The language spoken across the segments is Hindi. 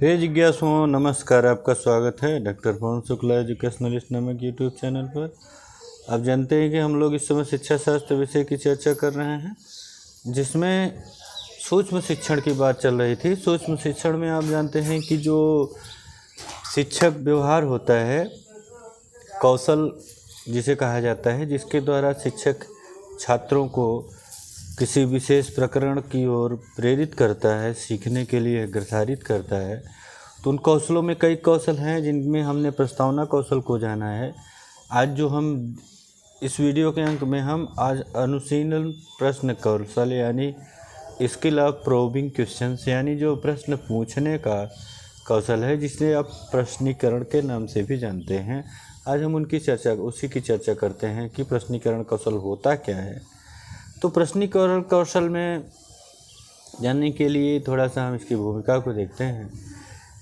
हे जिज्ञासुओं, नमस्कार। आपका स्वागत है डॉक्टर पवन शुक्ला एजुकेशनलिस्ट नामक यूट्यूब चैनल पर। आप जानते हैं कि हम लोग इस समय शिक्षा शास्त्र विषय की चर्चा कर रहे हैं, जिसमें सूक्ष्म शिक्षण की बात चल रही थी। सूक्ष्म शिक्षण में आप जानते हैं कि जो शिक्षक व्यवहार होता है, कौशल जिसे कहा जाता है, जिसके द्वारा शिक्षक छात्रों को किसी विशेष प्रकरण की ओर प्रेरित करता है, सीखने के लिए अग्रसारित करता है। तो उन कौशलों में कई कौशल हैं, जिनमें हमने प्रस्तावना कौशल को जाना है। आज जो हम इस वीडियो के अंक में हम आज अनुशीलन प्रश्न कौशल यानी स्किल ऑफ प्रोबिंग क्वेश्चंस यानी जो प्रश्न पूछने का कौशल है, जिसे आप प्रश्नीकरण के नाम से भी जानते हैं, आज हम उसी की चर्चा करते हैं कि प्रश्नीकरण कौशल होता क्या है। तो प्रश्नीकरण कौशल में जानने के लिए थोड़ा सा हम इसकी भूमिका को देखते हैं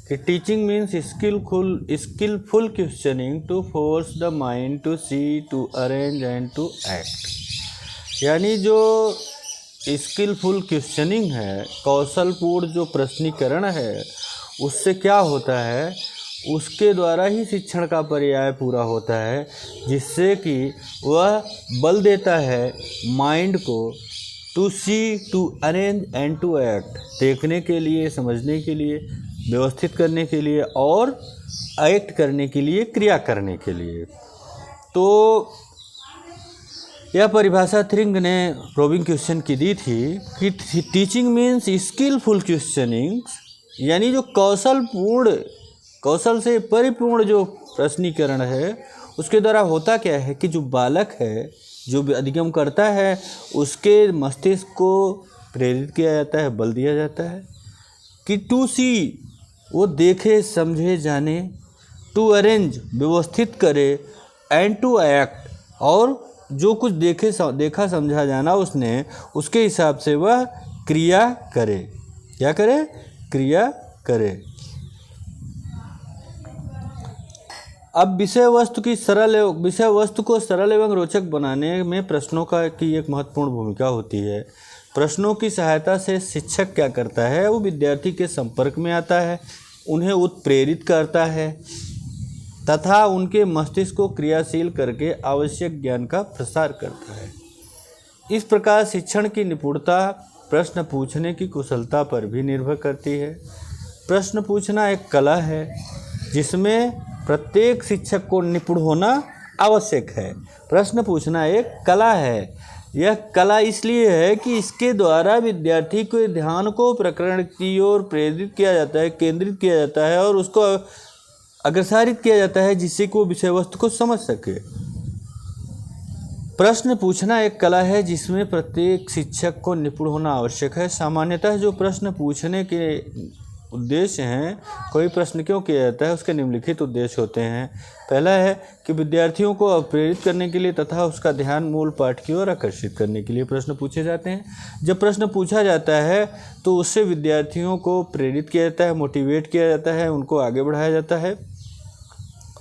कि teaching means skillful questioning to force the mind to see, to arrange and to act. यानी जो स्किलफुल क्वेश्चनिंग है, कौशलपूर्ण जो प्रश्नीकरण है, उससे क्या होता है, उसके द्वारा ही शिक्षण का पर्याय पूरा होता है, जिससे कि वह बल देता है माइंड को to see, to arrange and to act, देखने के लिए, समझने के लिए, व्यवस्थित करने के लिए और एक्ट करने के लिए, क्रिया करने के लिए। तो यह परिभाषा थ्रिंग ने प्रोबिंग क्वेश्चन की दी थी कि टीचिंग मीन्स स्किलफुल क्वेश्चनिंग, यानी जो कौशल से परिपूर्ण जो प्रश्नीकरण है, उसके द्वारा होता क्या है कि जो बालक है, जो भी अधिगम करता है, उसके मस्तिष्क को प्रेरित किया जाता है, बल दिया जाता है कि टू सी, वो देखे, समझे, जाने, टू अरेंज, व्यवस्थित करे, एंड टू एक्ट, और जो कुछ देखा समझा जाना उसने, उसके हिसाब से वह क्रिया करे। क्या करे? क्रिया करे। अब विषय वस्तु को सरल एवं रोचक बनाने में प्रश्नों की एक महत्वपूर्ण भूमिका होती है। प्रश्नों की सहायता से शिक्षक क्या करता है, वो विद्यार्थी के संपर्क में आता है, उन्हें उत्प्रेरित करता है तथा उनके मस्तिष्क को क्रियाशील करके आवश्यक ज्ञान का प्रसार करता है। इस प्रकार शिक्षण की निपुणता प्रश्न पूछने की कुशलता पर भी निर्भर करती है। प्रश्न पूछना एक कला है, जिसमें प्रत्येक शिक्षक को निपुण होना आवश्यक है। प्रश्न पूछना एक कला है। यह कला इसलिए है कि इसके द्वारा विद्यार्थी के ध्यान को प्रकरण की ओर प्रेरित किया जाता है, केंद्रित किया जाता है और उसको अग्रसारित किया जाता है, जिससे कि वो विषय वस्तु को समझ सके। प्रश्न पूछना एक कला है, जिसमें प्रत्येक शिक्षक को निपुण होना आवश्यक है। सामान्यतः जो प्रश्न पूछने के उद्देश्य हैं, कोई प्रश्न क्यों किया जाता है, उसके निम्नलिखित उद्देश्य होते हैं। पहला है कि विद्यार्थियों को प्रेरित करने के लिए तथा उसका ध्यान मूल पाठ की ओर आकर्षित करने के लिए प्रश्न पूछे जाते हैं। जब प्रश्न पूछा जाता है तो उससे विद्यार्थियों को प्रेरित किया जाता है, मोटिवेट किया जाता है, उनको आगे बढ़ाया जाता है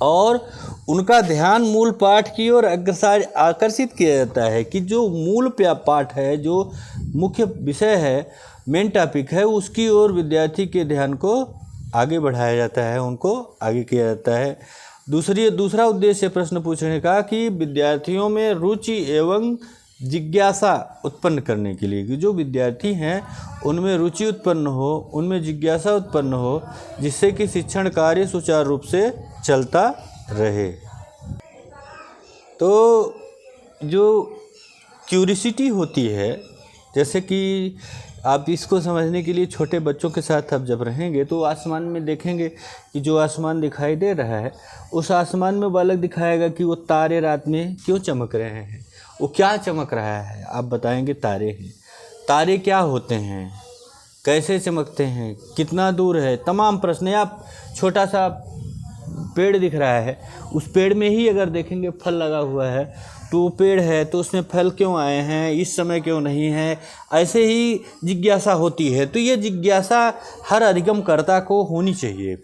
और उनका ध्यान मूल पाठ की ओर आकर्षित किया जाता है कि जो मूल पाठ है, जो मुख्य विषय है, मेन टॉपिक है, उसकी ओर विद्यार्थी के ध्यान को आगे बढ़ाया जाता है, उनको आगे किया जाता है। दूसरा उद्देश्य प्रश्न पूछने का कि विद्यार्थियों में रुचि एवं जिज्ञासा उत्पन्न करने के लिए, कि जो विद्यार्थी हैं उनमें रुचि उत्पन्न हो, उनमें जिज्ञासा उत्पन्न हो, जिससे कि शिक्षण कार्य सुचारू रूप से चलता रहे। तो जो क्यूरियोसिटी होती है, जैसे कि आप इसको समझने के लिए छोटे बच्चों के साथ आप जब रहेंगे तो आसमान में देखेंगे कि जो आसमान दिखाई दे रहा है, उस आसमान में बालक दिखाएगा कि वो तारे रात में क्यों चमक रहे हैं, वो क्या चमक रहा है। आप बताएंगे तारे हैं। तारे क्या होते हैं, कैसे चमकते हैं, कितना दूर है, तमाम प्रश्न। आप छोटा सा पेड़ दिख रहा है, उस पेड़ में ही अगर देखेंगे फल लगा हुआ है, तो पेड़ है तो उसमें फल क्यों आए हैं, इस समय क्यों नहीं है, ऐसे ही जिज्ञासा होती है। तो ये जिज्ञासा हर अधिगमकर्ता को होनी चाहिए।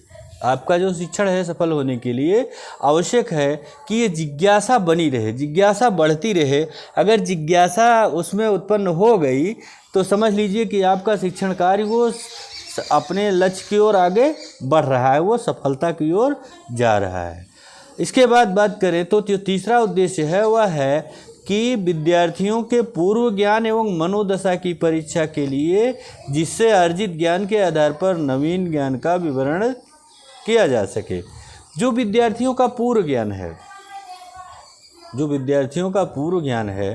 आपका जो शिक्षण है सफल होने के लिए आवश्यक है कि ये जिज्ञासा बनी रहे, जिज्ञासा बढ़ती रहे। अगर जिज्ञासा उसमें उत्पन्न हो गई तो समझ लीजिए कि आपका शिक्षण कार्य वो अपने लक्ष्य की ओर आगे बढ़ रहा है, वो सफलता की ओर जा रहा है। इसके बाद बात करें तो जो तीसरा उद्देश्य है वह है कि विद्यार्थियों के पूर्व ज्ञान एवं मनोदशा की परीक्षा के लिए, जिससे अर्जित ज्ञान के आधार पर नवीन ज्ञान का विवरण किया जा सके। जो विद्यार्थियों का पूर्व ज्ञान है, जो विद्यार्थियों का पूर्व ज्ञान है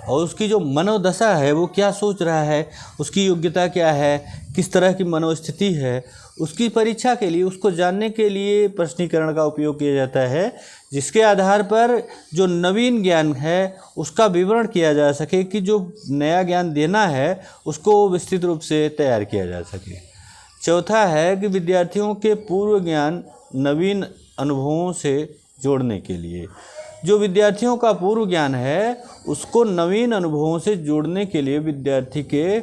और उसकी जो मनोदशा है, वो क्या सोच रहा है, उसकी योग्यता क्या है, किस तरह की मनोस्थिति है, उसकी परीक्षा के लिए, उसको जानने के लिए प्रश्नीकरण का उपयोग किया जाता है, जिसके आधार पर जो नवीन ज्ञान है उसका विवरण किया जा सके, कि जो नया ज्ञान देना है उसको विस्तृत रूप से तैयार किया जा सके। चौथा है कि विद्यार्थियों के पूर्व ज्ञान नवीन अनुभवों से जोड़ने के लिए, जो विद्यार्थियों का पूर्व ज्ञान है उसको नवीन अनुभवों से जोड़ने के लिए विद्यार्थी के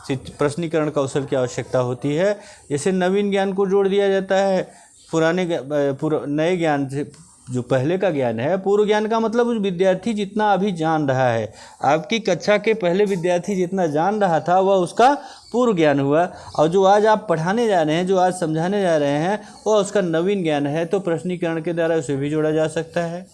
प्रश्नीकरण कौशल की आवश्यकता होती है। जैसे नवीन ज्ञान को जोड़ दिया जाता है नए ज्ञान से, जो पहले का ज्ञान है। पूर्व ज्ञान का मतलब उस विद्यार्थी जितना अभी जान रहा है, आपकी कक्षा के पहले विद्यार्थी जितना जान रहा था वह उसका पूर्व ज्ञान हुआ, और जो आज आप पढ़ाने जा रहे हैं, जो आज समझाने जा रहे हैं, वह उसका नवीन ज्ञान है। तो प्रश्नीकरण के द्वारा उसे भी जोड़ा जा सकता है।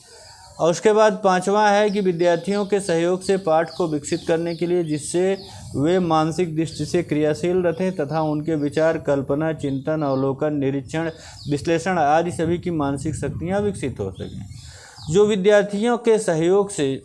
और उसके बाद पांचवा है कि विद्यार्थियों के सहयोग से पाठ को विकसित करने के लिए, जिससे वे मानसिक दृष्टि से क्रियाशील रहें तथा उनके विचार, कल्पना, चिंतन, अवलोकन, निरीक्षण, विश्लेषण आदि सभी की मानसिक शक्तियाँ विकसित हो सकें। जो विद्यार्थियों के सहयोग से,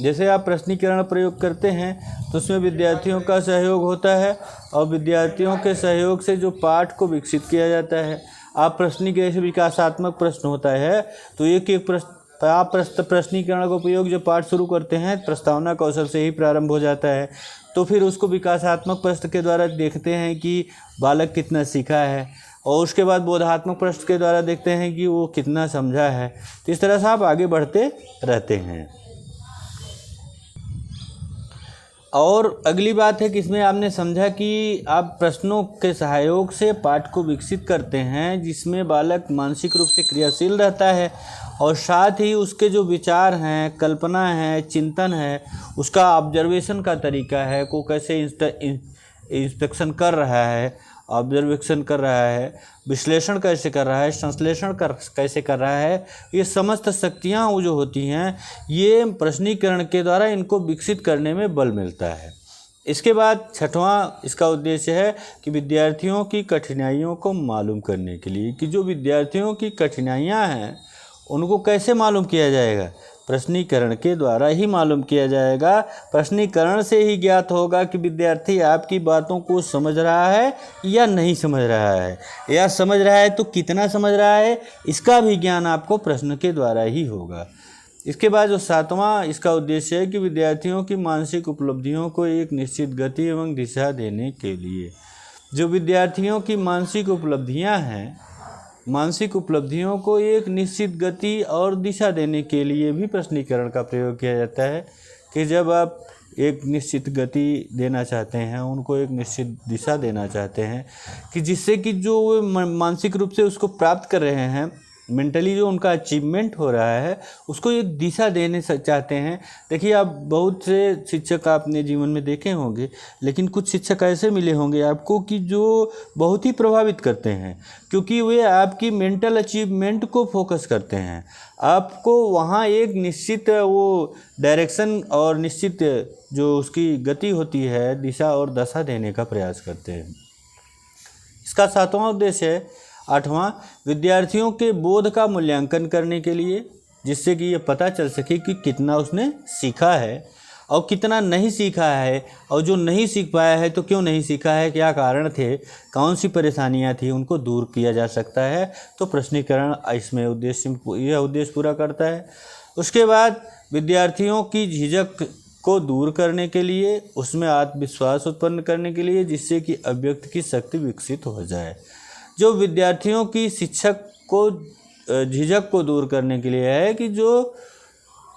जैसे आप प्रश्नीकरण प्रयोग करते हैं तो उसमें विद्यार्थियों का सहयोग होता है, और विद्यार्थियों के सहयोग से जो पाठ को विकसित किया जाता है। आप जैसे विकासात्मक प्रश्न होता है तो एक प्रश्न, आप प्रश्नीकरण का उपयोग जब पाठ शुरू करते हैं प्रस्तावना कौशल से ही प्रारंभ हो जाता है। तो फिर उसको विकासात्मक प्रश्न के द्वारा देखते हैं कि बालक कितना सीखा है, और उसके बाद बोधात्मक प्रश्न के द्वारा देखते हैं कि वो कितना समझा है। तो इस तरह से आप आगे बढ़ते रहते हैं। और अगली बात है कि इसमें आपने समझा कि आप प्रश्नों के सहयोग से पाठ को विकसित करते हैं, जिसमें बालक मानसिक रूप से क्रियाशील रहता है, और साथ ही उसके जो विचार हैं, कल्पना है, चिंतन है, उसका ऑब्जर्वेशन का तरीका है, को कैसे इंस्पेक्शन कर रहा है, ऑब्जर्वेशन कर रहा है, विश्लेषण कैसे कर रहा है, संश्लेषण कैसे कर रहा है, ये समस्त शक्तियाँ वो जो होती हैं, ये प्रश्नीकरण के द्वारा इनको विकसित करने में बल मिलता है। इसके बाद छठवां इसका उद्देश्य है कि विद्यार्थियों की कठिनाइयों को मालूम करने के लिए, कि जो विद्यार्थियों की कठिनाइयाँ हैं उनको कैसे मालूम किया जाएगा, प्रश्नीकरण के द्वारा ही मालूम किया जाएगा। प्रश्नीकरण से ही ज्ञात होगा कि विद्यार्थी आपकी बातों को समझ रहा है या नहीं समझ रहा है, या समझ रहा है तो कितना समझ रहा है, इसका भी ज्ञान आपको प्रश्न के द्वारा ही होगा। इसके बाद जो सातवां इसका उद्देश्य है कि विद्यार्थियों की मानसिक उपलब्धियों को एक निश्चित गति एवं दिशा देने के लिए, जो विद्यार्थियों की मानसिक उपलब्धियां हैं, मानसिक उपलब्धियों को एक निश्चित गति और दिशा देने के लिए भी प्रश्नीकरण का प्रयोग किया जाता है। कि जब आप एक निश्चित गति देना चाहते हैं, उनको एक निश्चित दिशा देना चाहते हैं, कि जिससे कि जो वो मानसिक रूप से उसको प्राप्त कर रहे हैं, मेंटली जो उनका अचीवमेंट हो रहा है, उसको एक दिशा देने चाहते हैं। देखिए, आप बहुत से शिक्षक आपने जीवन में देखे होंगे, लेकिन कुछ शिक्षक ऐसे मिले होंगे आपको कि जो बहुत ही प्रभावित करते हैं, क्योंकि वे आपकी मेंटल अचीवमेंट को फोकस करते हैं। आपको वहाँ एक निश्चित वो डायरेक्शन और निश्चित जो उसकी गति होती है, दिशा और दशा देने का प्रयास करते हैं। इसका सातवां उद्देश्य है, आठवां, विद्यार्थियों के बोध का मूल्यांकन करने के लिए, जिससे कि ये पता चल सके कि कितना उसने सीखा है और कितना नहीं सीखा है, और जो नहीं सीख पाया है तो क्यों नहीं सीखा है, क्या कारण थे, कौन सी परेशानियां थी, उनको दूर किया जा सकता है। तो प्रश्नीकरण इसमें यह उद्देश्य पूरा करता है। उसके बाद विद्यार्थियों की झिझक को दूर करने के लिए, उसमें आत्मविश्वास उत्पन्न करने के लिए, जिससे कि अभिव्यक्ति की शक्ति विकसित हो जाए। जो विद्यार्थियों की शिक्षक को झिझक को दूर करने के लिए है, कि जो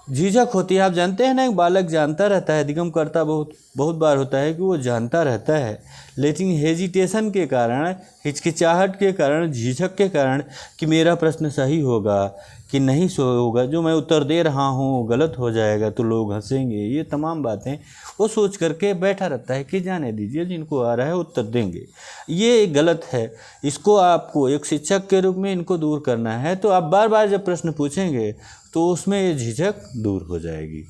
झिझक होती है। आप जानते हैं ना, एक बालक जानता रहता है, अधिगम करता बहुत बार होता है कि वो जानता रहता है, लेकिन हेजिटेशन के कारण, हिचकिचाहट के कारण, झिझक के कारण कि मेरा प्रश्न सही होगा कि नहीं होगा, जो मैं उत्तर दे रहा हूँ गलत हो जाएगा तो लोग हंसेंगे, ये तमाम बातें वो सोच करके बैठा रहता है कि जाने दीजिए, जिनको आ रहा है उत्तर देंगे। ये गलत है। इसको आपको एक शिक्षक के रूप में इनको दूर करना है। तो आप बार बार जब प्रश्न पूछेंगे तो उसमें ये झिझक दूर हो जाएगी।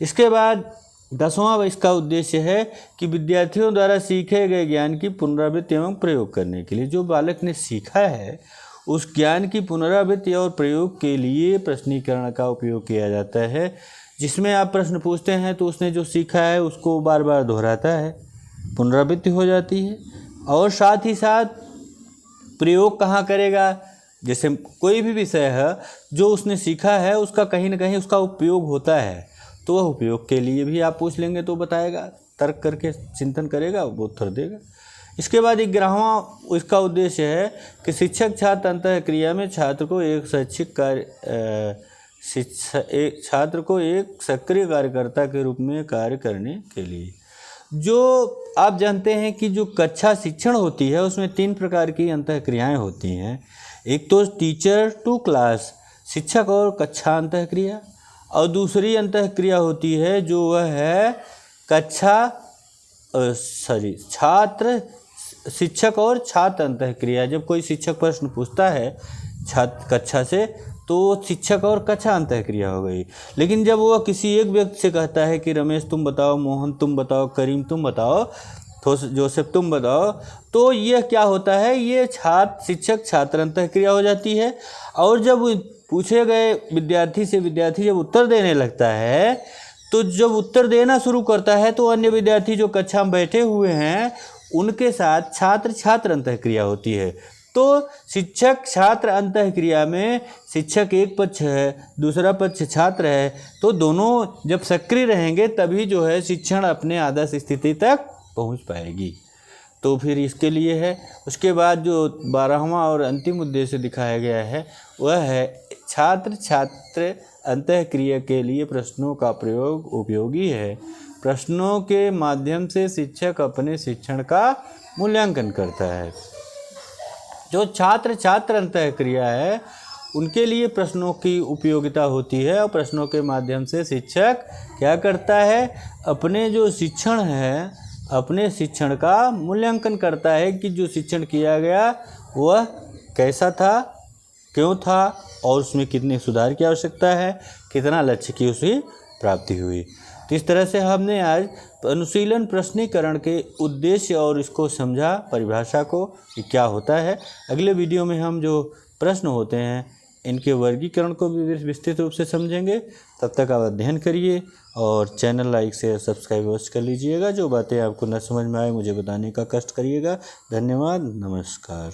इसके बाद 10वां इसका उद्देश्य है कि विद्यार्थियों द्वारा सीखे गए ज्ञान की पुनरावृत्ति एवं प्रयोग करने के लिए, जो बालक ने सीखा है उस ज्ञान की पुनरावृत्ति और प्रयोग के लिए प्रश्नीकरण का उपयोग किया जाता है, जिसमें आप प्रश्न पूछते हैं तो उसने जो सीखा है उसको बार बार दोहराता है, पुनरावृत्ति हो जाती है। और साथ ही साथ प्रयोग कहाँ करेगा, जैसे कोई भी विषय है जो उसने सीखा है उसका कहीं ना कहीं उसका उपयोग होता है, तो वह उपयोग के लिए भी आप पूछ लेंगे तो बताएगा, तर्क करके चिंतन करेगा, वो उत्तर देगा। इसके बाद 11वां इसका उद्देश्य है कि शिक्षक छात्र अंतःक्रिया में छात्र को एक शैक्षिक छात्र को एक सक्रिय कार्यकर्ता के रूप में कार्य करने के लिए, जो आप जानते हैं कि जो कक्षा शिक्षण होती है उसमें 3 प्रकार की अंतःक्रियाएं होती हैं। एक तो टीचर टू क्लास, शिक्षक और कक्षा अंतःक्रिया, और दूसरी अंतःक्रिया होती है जो वह है छात्र शिक्षक और छात्र अंतःक्रिया। जब कोई शिक्षक प्रश्न पूछता है छात्र कक्षा से तो शिक्षक और कक्षा अंतःक्रिया हो गई। लेकिन जब वह किसी एक व्यक्ति से कहता है कि रमेश तुम बताओ, मोहन तुम बताओ, करीम तुम बताओ, तो जोसेफ तुम बताओ, तो यह क्या होता है, ये शिक्षक छात्र अंतःक्रिया हो जाती है। और जब पूछे गए विद्यार्थी से विद्यार्थी जब उत्तर देने लगता है, तो जब उत्तर देना शुरू करता है तो अन्य विद्यार्थी जो कक्षा में बैठे हुए हैं उनके साथ छात्र छात्र अंतःक्रिया होती है। तो शिक्षक छात्र अंतःक्रिया में शिक्षक एक पक्ष है, दूसरा पक्ष छात्र है, तो दोनों जब सक्रिय रहेंगे तभी जो है शिक्षण अपने आदर्श स्थिति तक पहुंच पाएगी। तो फिर इसके लिए है। उसके बाद जो 12वां और अंतिम उद्देश्य दिखाया गया है वह है छात्र छात्र अंतःक्रिया के लिए प्रश्नों का प्रयोग उपयोगी है। प्रश्नों के माध्यम से शिक्षक अपने शिक्षण का मूल्यांकन करता है। जो छात्र छात्र अंतःक्रिया है उनके लिए प्रश्नों की उपयोगिता होती है, और प्रश्नों के माध्यम से शिक्षक क्या करता है, अपने जो शिक्षण है अपने शिक्षण का मूल्यांकन करता है कि जो शिक्षण किया गया वह कैसा था, क्यों था, और उसमें कितने सुधार की आवश्यकता है, कितना लक्ष्य की उसकी प्राप्ति हुई। तो इस तरह से हमने आज अनुशीलन प्रश्नीकरण के उद्देश्य और इसको समझा, परिभाषा को कि क्या होता है। अगले वीडियो में हम जो प्रश्न होते हैं इनके वर्गीकरण को भी विस्तृत रूप से समझेंगे। तब तक आप अध्ययन करिए और चैनल लाइक शेयर सब्सक्राइब अवश्य कर लीजिएगा। जो बातें आपको न समझ में आए मुझे बताने का कष्ट करिएगा। धन्यवाद, नमस्कार।